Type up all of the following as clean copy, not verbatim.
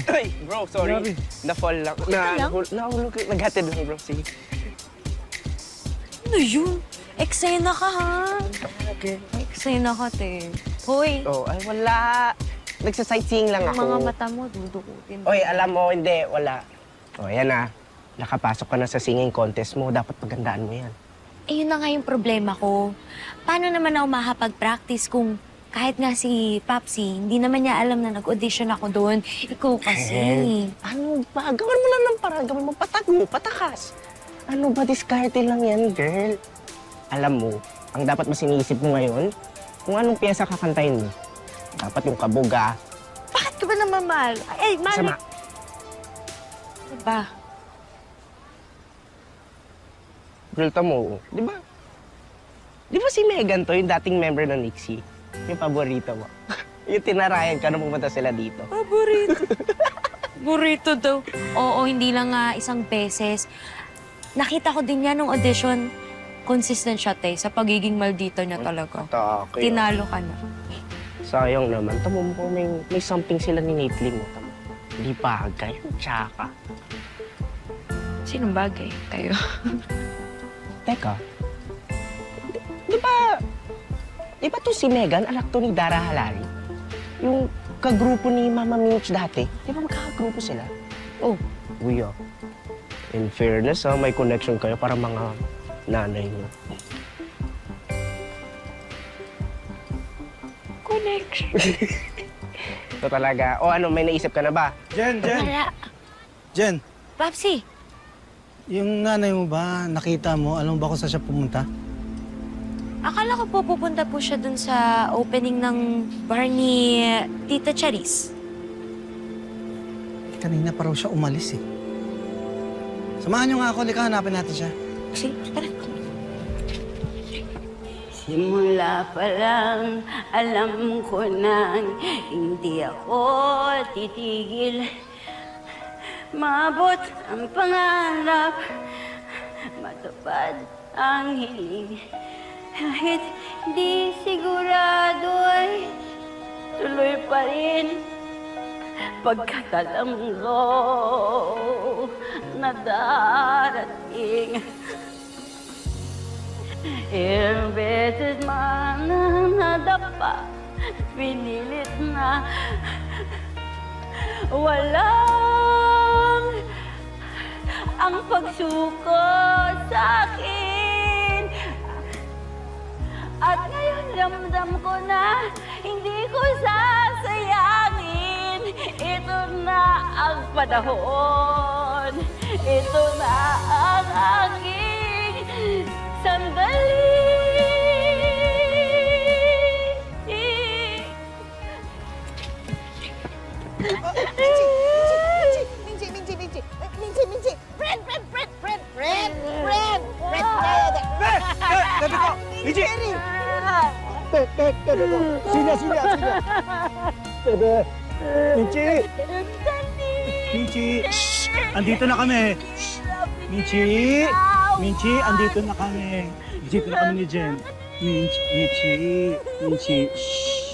Ay, bro, sorry. Grabe. Na-fall lang. Nahulog. Naghatid lang, bro. Sige. Ano yun? Eksena ka, ha? Okay. Eksena ka, te. Hoy, Oh, ay, wala. Nagsa-sightseeing lang yung ako. mga mata mo, dudukutin. Oy, alam mo, hindi, wala. O, yan na. Nakapasok ka na sa singing contest mo. Dapat pagandaan mo yan. Eh, yun na nga yung problema ko. Paano naman ako makapag-practice kung kahit nga si Papsi, hindi naman niya alam na nag-audition ako doon. Ikaw kasi. Ano ba? Gawin mo lang ng parang. Gawin mo patago, patakas. Ano ba? Diskarte lang yan, girl. Alam mo, ang dapat mas iniisip mo ngayon, kung anong piyesa kakantayin mo. Dapat yung kabuga. Bakit ka ba naman mahal? Ay, mahal. Sama. Diba? Girl, tamo, di ba? Di ba si Megan to, yung dating member ng Nixie? Yung paborito mo. Yung tinarayan ka nung pumunta sila dito. Paborito. Paborito daw. Oo, hindi lang nga isang beses. Nakita ko din yan nung audition. Consistent siya, te, sa pagiging maldita niya talaga. Okay. Tinalo ka na. Sayang naman. Tamo mo kung may something sila ni Nate mo. Tamo. Hindi bagay. Tsaka. Sinong bagay? Kayo? Teka. Di ba to si Megan, anak to ni Dara Halari? Yung kagrupo ni Mama Minch dati. Di ba magkakagrupo sila? Oh. Uy, in fairness, may connection kayo para mga nanay niyo. Connection. Ito talaga. O ano, may naisip ka na ba? Jen! Wala. Jen, Papsi, yung nanay mo ba, nakita mo? Alam mo ba kung saan siya pumunta? akala ko po pupunta po siya dun sa opening ng bar ni Tita Charis. Kanina pa raw siya umalis eh. Samahan niyo nga ako, lika, hanapin natin siya. Sige, tara. Simula pa lang, alam ko nang hindi ako titigil. Maabot ang pangarap, matupad ang hiling. Kahit di sigurado ay tuloy pa rin. Pagkatalang mo na darating. Ilang beses man nadapa, pinilit na walang ang pagsuko sa akin. At ngayon ramdam ko na hindi ko sasayangin. Ito na ang panahon. Ito na ang aking sandali. Sabi ko, Michi! Sina. Michi! Michi! Shh! Andito na kami. Michi! Michi, andito na kami. Andito na kami ni Jen. Michi. Shh!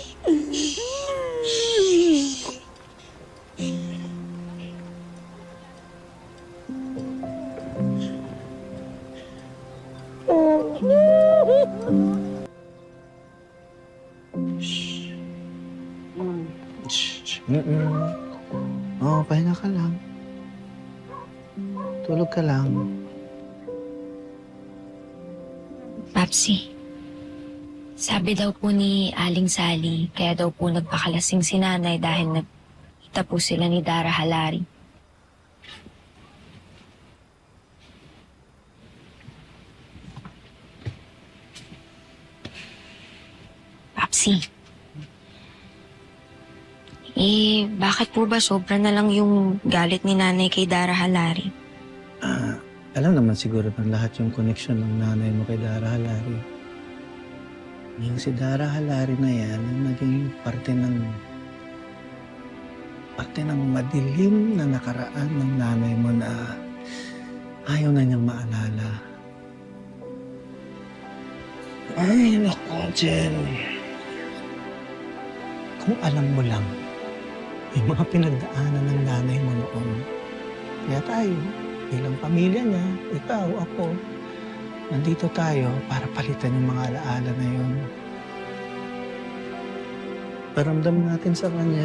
Oh, pahinga ka lang. Tulog ka lang. Papsi, sabi daw po ni Aling Sally, kaya daw po nagpakalasing si nanay dahil nagkita po sila ni Dara Halari. Papsi, bakit po ba sobra na lang yung galit ni nanay kay Dara Halari? Alam naman siguro ng lahat yung connection ng nanay mo kay Dara Halari. Yung si Dara Halari na yan, yung naging parte ng madilim na nakaraan ng nanay mo na ayaw na niyang maalala. Ay, naku, Jen. Kung alam mo lang May mga pinagdaanan ng nanay mo noon. Kaya tayo, bilang pamilya niya, ikaw, ako, nandito tayo para palitan yung mga alaala na yun. Paramdam natin sa kanya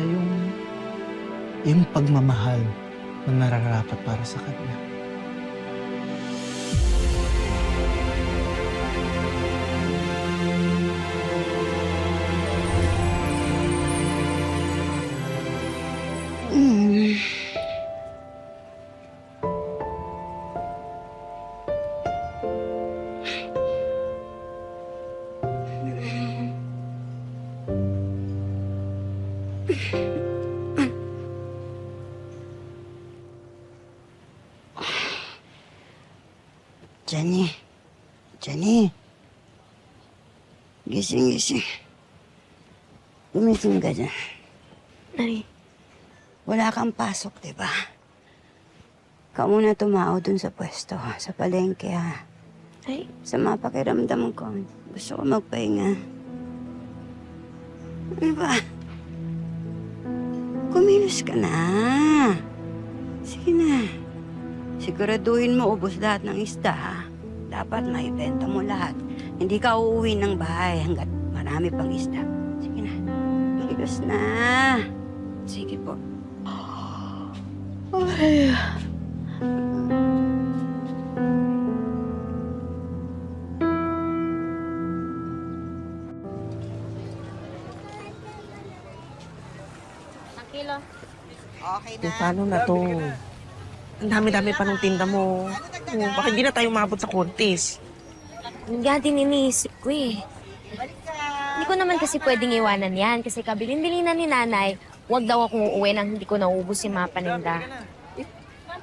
yung pagmamahal na nararapat para sa kanya. Jenny. Jenny. Gising. Gumising ka dyan. Nay, Wala kang pasok, di ba? Ikaw muna tumao dun sa pwesto, sa palengke, ha? ay, Sa pakiramdam ko, gusto ko magpahinga. Ano ba? Kumilos ka na. Sige na. Siguraduhin mo ubos lahat ng isda, ha? Dapat maibenta mo lahat. Hindi ka uuwi ng bahay hanggat marami pang isda. Sige na. Kilos na. Sige po. Ay. Paano na to? Ang dami-dami pa ng tinda mo. Bakit hindi na tayo umabot sa contest? nga din iniisip ko eh. Hindi ko naman kasi pwedeng iwanan yan kasi kabilin-bilinan ni nanay, huwag daw akong uuwi nang hindi ko naubos yung mga paninda.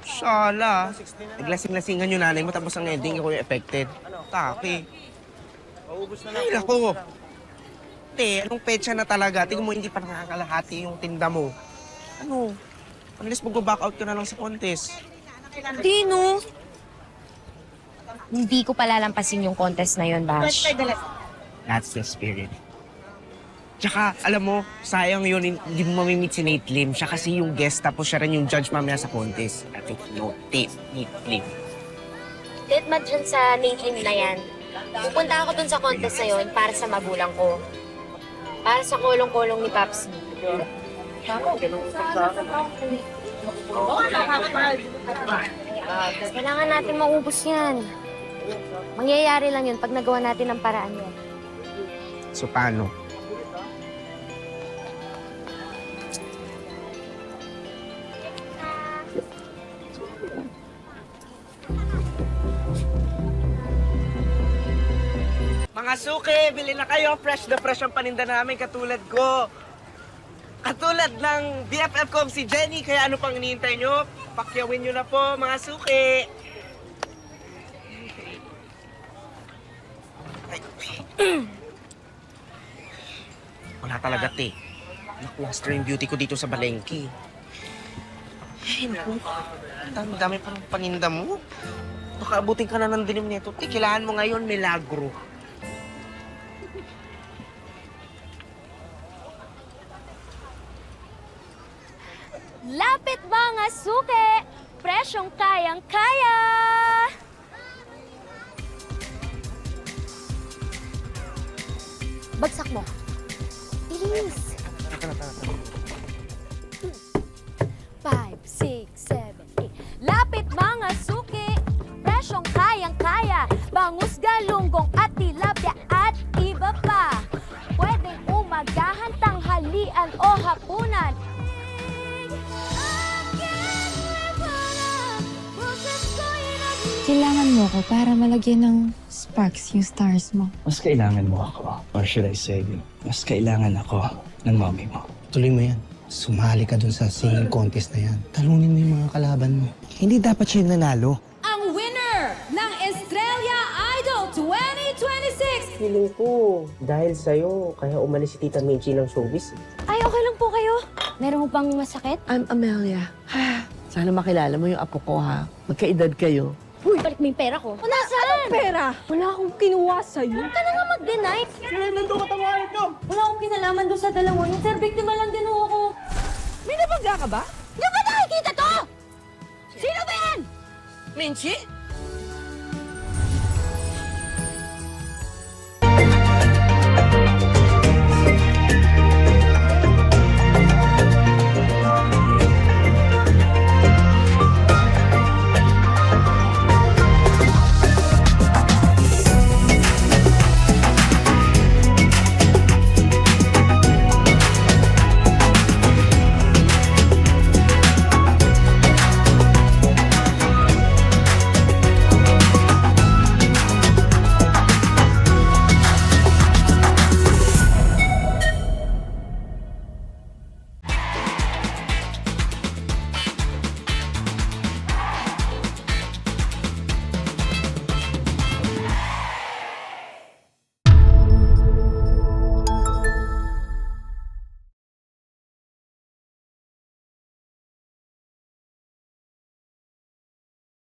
Sala. Naglasing-lasingan yung nanay mo tapos ang ending ako yung affected. Taki. Ay, lako. Te, anong petsa na talaga? Tingnan mo, hindi pa nakakalahati yung tinda mo. Ano? Unless mag-back out ka na lang sa contest. Hindi, no? Hindi ko palalampasin yung contest na yun, Bash. That's the spirit. Tsaka, alam mo, sayang yun, hindi mo mamimit si Nate Lim. Siya kasi yung guest, tapos siya rin yung judge mamaya sa contest. I think, no, Nate Lim. Dead mad dyan sa name na yan. Pupunta ako dun sa contest na yun para sa magulang ko. Para sa kolong-kolong ni Papsi. Kailangan natin maubos yan. Mangyayari lang yun pag nagawa natin ang paraan yun. So, paano? Mga suki, bili na kayo. Fresh na fresh ang paninda namin katulad ko. Katulad ng BFF kong si Jenny, kaya ano pang iniintay nyo? Pakyawin nyo na po, mga suki. Wala talaga, te. Nakuha yung beauty ko dito sa Balengke. Ay, naku. Ang dami-dami pa ng paninda mo. Baka abutin ka na ng dilim nito. Te, kailangan mo ngayon, milagro. Lapit mga suke! Presyong kayang-kaya! Bagsak mo. Bilis. 5, 6, 7, 8. Lapit mga suki! Presyong kayang-kaya! Bangus, galunggong at tilapia at iba pa! Pwedeng umagahan, tanghalian o hapunan. Kailangan mo ko para malagyan ng sparks yung stars mo. Mas kailangan mo ako, or should I say, mas kailangan ako ng mommy mo. Tuloy mo yan. Sumali ka dun sa singing contest na yan. Talunin mo yung mga kalaban mo. Hindi dapat siya yung nanalo. Ang winner ng Estrella Idol 2026! Feeling ko, dahil sa'yo, kaya umalis si Tita Minchi ng showbiz. Ay, okay lang po kayo. Meron mo pang masakit? I'm Amelia. Sana makilala mo yung apo ko, ha? Magkaedad kayo. Uy, balik mo yung pera ko. Nasaan? Pera! Wala akong kinuha sa'yo. Huwag ka na nga mag-deny. Wala akong kinalaman doon sa dalawa. Sir, biktima lang din ako. May Nabangga ka ba? Di ba nakikita to? Sino ba yan? Minchi?